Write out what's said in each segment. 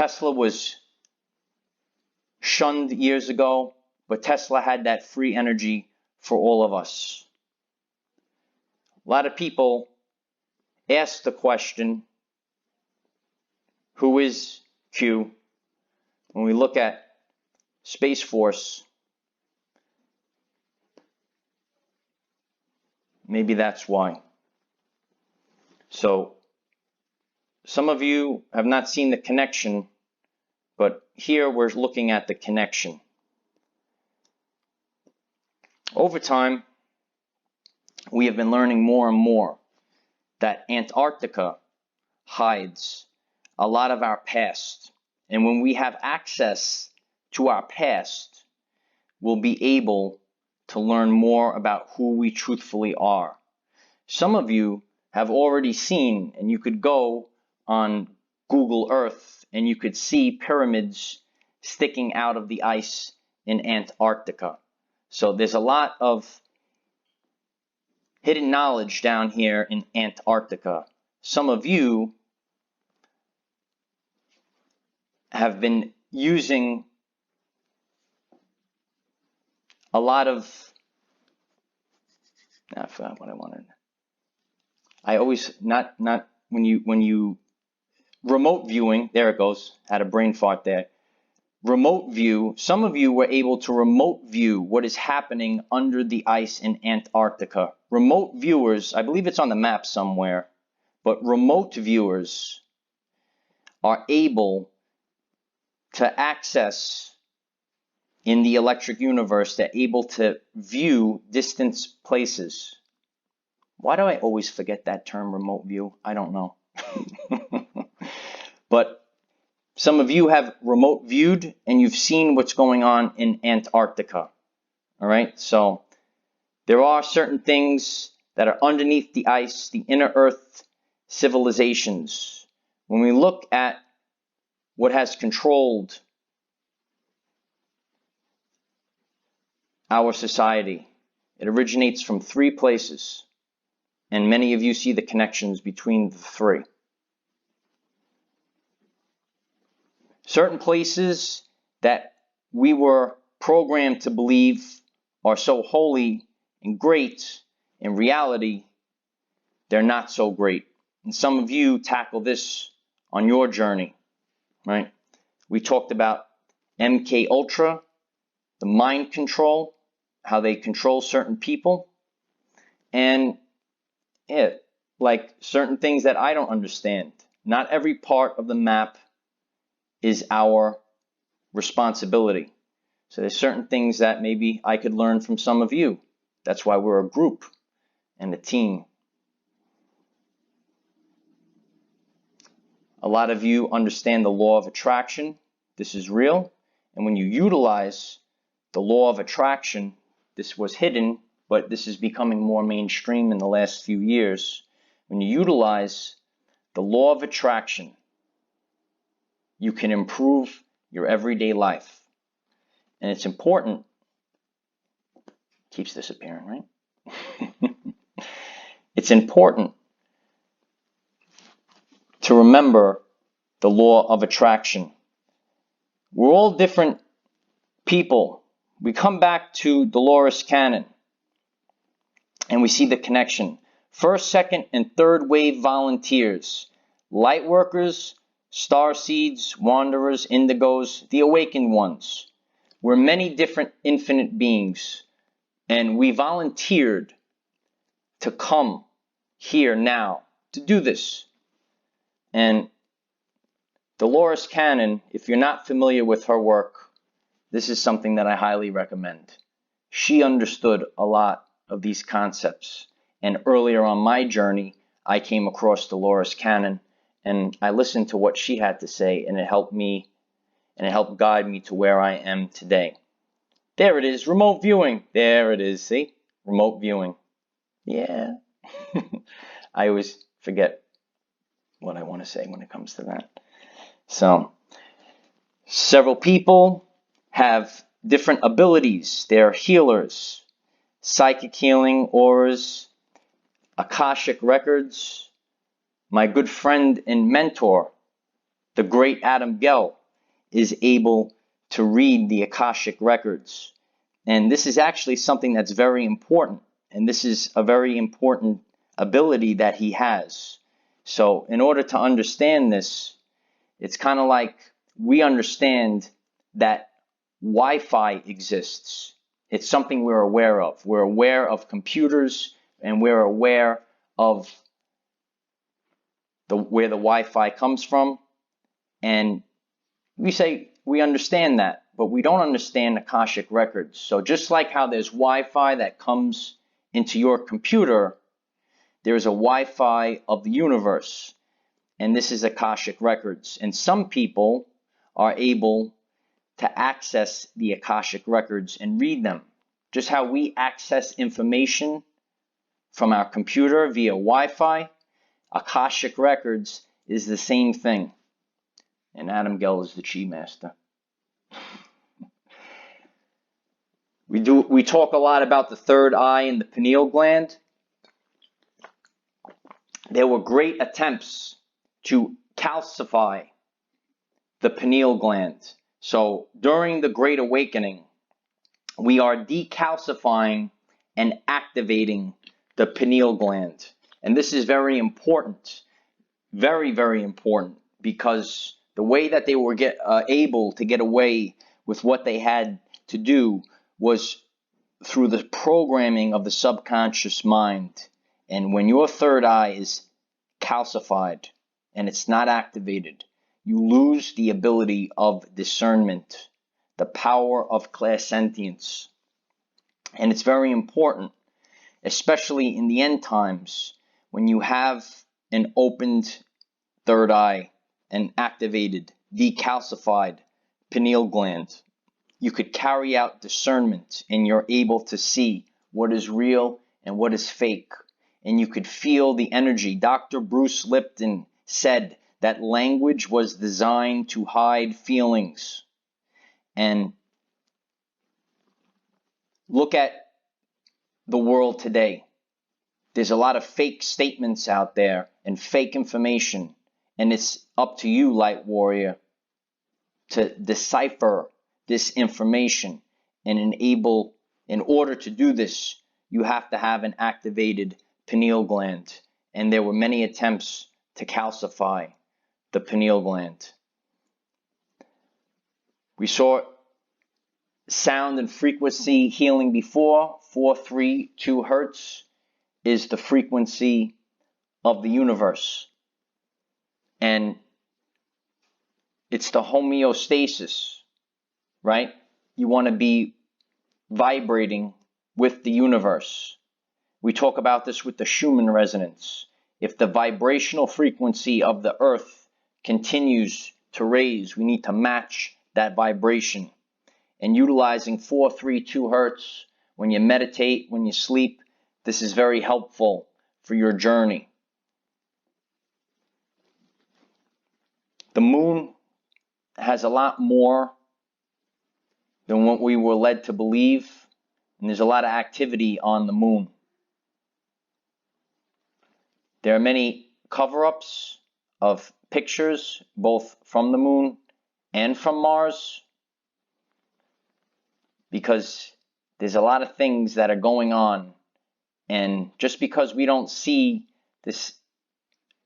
Tesla was shunned years ago, but Tesla had that free energy for all of us. A lot of people ask the question, who is Q? When we look at Space Force, maybe that's why. So, some of you have not seen the connection, but here we're looking at the connection. Over time, we have been learning more and more that Antarctica hides a lot of our past. And when we have access to our past, we'll be able to learn more about who we truthfully are. Some of you have already seen, and you could go on Google Earth and you could see pyramids sticking out of the ice in Antarctica. So there's a lot of hidden knowledge down here in Antarctica. Some of you have been using a lot of, I forgot what I wanted. I always, not when you, remote viewing, there it goes, had a brain fart there. Remote view, some of you were able to remote view what is happening under the ice in Antarctica. Remote viewers, I believe it's on the map somewhere, but remote viewers are able to access in the electric universe, they're able to view distant places. Why do I always forget that term, remote view? I don't know. But some of you have remote viewed and you've seen what's going on in Antarctica. All right, so there are certain things that are underneath the ice, the inner earth civilizations. When we look at what has controlled our society, it originates from 3 places. And many of you see the connections between the 3. Certain places that we were programmed to believe are so holy and great, in reality, they're not so great. And some of you tackle this on your journey, right? We talked about MK Ultra, the mind control, how they control certain people, and like certain things that I don't understand. Not every part of the map is our responsibility. So there's certain things that maybe I could learn from some of you. That's why we're a group and a team. A lot of you understand the law of attraction. This is real. And when you utilize the law of attraction, this was hidden, but this is becoming more mainstream in the last few years. When you utilize the law of attraction, you can improve your everyday life. And it's important. Keeps disappearing, right? It's important to remember the law of attraction. We're all different people. We come back to Dolores Cannon and we see the connection. First, second, and third wave volunteers, light workers, star seeds, wanderers, indigos, the awakened ones. We're many different infinite beings, and we volunteered to come here now to do this. And Dolores Cannon, if you're not familiar with her work, this is something that I highly recommend. She understood a lot of these concepts. And earlier on my journey, I came across Dolores Cannon, and I listened to what she had to say, and it helped me, and it helped guide me to where I am today. There it is, remote viewing. There it is, see? Remote viewing. Yeah. I always forget what I want to say when it comes to that. So, several people have different abilities. They're healers, psychic healing, auras, Akashic records. My good friend and mentor, the great Adam Gell is able to read the Akashic records. And this is actually something that's very important. And this is a very important ability that he has. So in order to understand this, it's kind of like we understand that Wi-Fi exists. It's something we're aware of. We're aware of computers, and we're aware of where the Wi-Fi comes from. And we say we understand that, but we don't understand Akashic records. So just like how there's Wi-Fi that comes into your computer, there's a Wi-Fi of the universe, and this is Akashic records. And some people are able to access the Akashic records and read them. Just how we access information from our computer via Wi-Fi, Akashic records is the same thing. And Adam Gell is the Chi Master. We talk a lot about the third eye and the pineal gland. There were great attempts to calcify the pineal gland. So during the Great Awakening, we are decalcifying and activating the pineal gland. And this is very important, very, very important, because the way that they were able to get away with what they had to do was through the programming of the subconscious mind. And when your third eye is calcified and it's not activated, you lose the ability of discernment, the power of clairsentience. And it's very important, especially in the end times, when you have an opened third eye, an activated, decalcified pineal gland. You could carry out discernment, and you're able to see what is real and what is fake. And you could feel the energy. Dr. Bruce Lipton said that language was designed to hide feelings. And look at the world today. There's a lot of fake statements out there and fake information. And it's up to you, Light Warrior, to decipher this information and enable. In order to do this, you have to have an activated pineal gland. And there were many attempts to calcify the pineal gland. We saw sound and frequency healing before. 432 hertz is the frequency of the universe. And it's the homeostasis, right? You want to be vibrating with the universe. We talk about this with the Schumann resonance. If the vibrational frequency of the earth continues to raise, we need to match that vibration. And utilizing 432 hertz when you meditate, when you sleep, this is very helpful for your journey. The moon has a lot more than what we were led to believe, and there's a lot of activity on the moon. There are many cover-ups of pictures, both from the moon and from Mars, because there's a lot of things that are going on, and just because we don't see this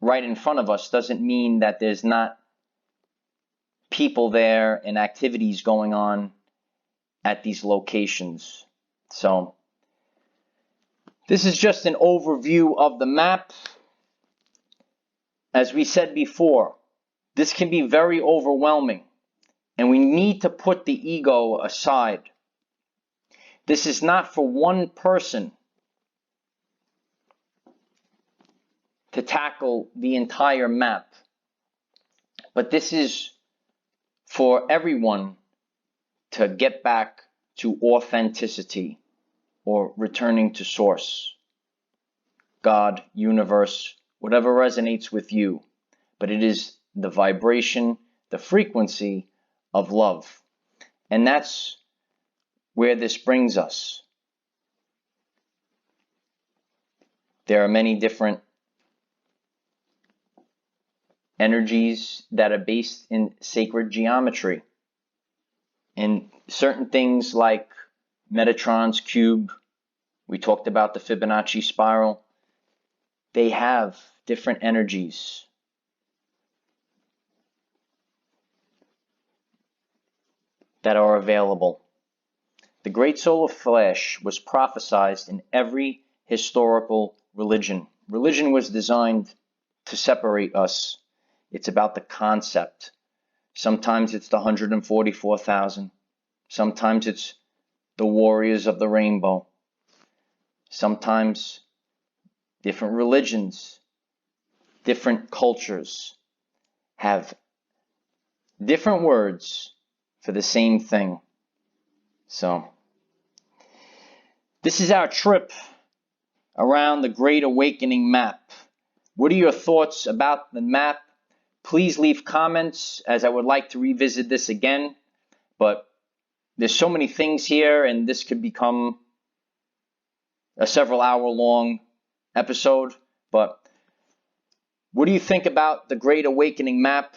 right in front of us doesn't mean that there's not people there and activities going on at these locations. So this is just an overview of the map. As we said before, this can be very overwhelming, and we need to put the ego aside. This is not for one person to tackle the entire map, but this is for everyone to get back to authenticity, or returning to source, God, universe, whatever resonates with you. But it is the vibration, the frequency of love. And that's where this brings us. There are many different energies that are based in sacred geometry. And certain things like Metatron's cube, we talked about the Fibonacci spiral, they have different energies. That are available. The great solar flash was prophesized in every historical religion. Religion was designed to separate us. It's about the concept. Sometimes it's the 144,000. Sometimes it's the warriors of the rainbow. Sometimes different religions, different cultures have different words for the same thing. So, this is our trip around the Great Awakening map. What are your thoughts about the map? Please leave comments, as I would like to revisit this again. But there's so many things here, and this could become a several hour long episode. But what do you think about the Great Awakening map?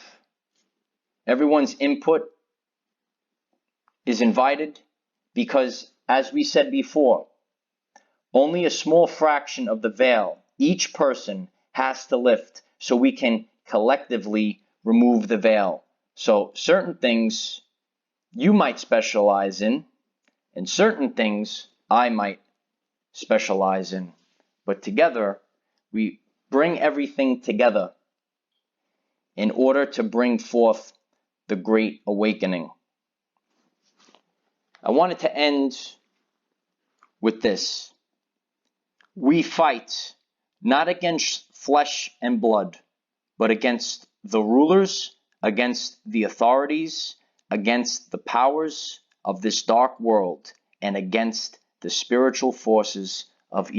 Everyone's input is invited because, as we said before, only a small fraction of the veil each person has to lift so we can collectively remove the veil. So certain things you might specialize in, and certain things I might specialize in. But together, we bring everything together in order to bring forth the Great Awakening. I wanted to end with this. We fight not against flesh and blood, but against the rulers, against the authorities, against the powers of this dark world, and against the spiritual forces of evil.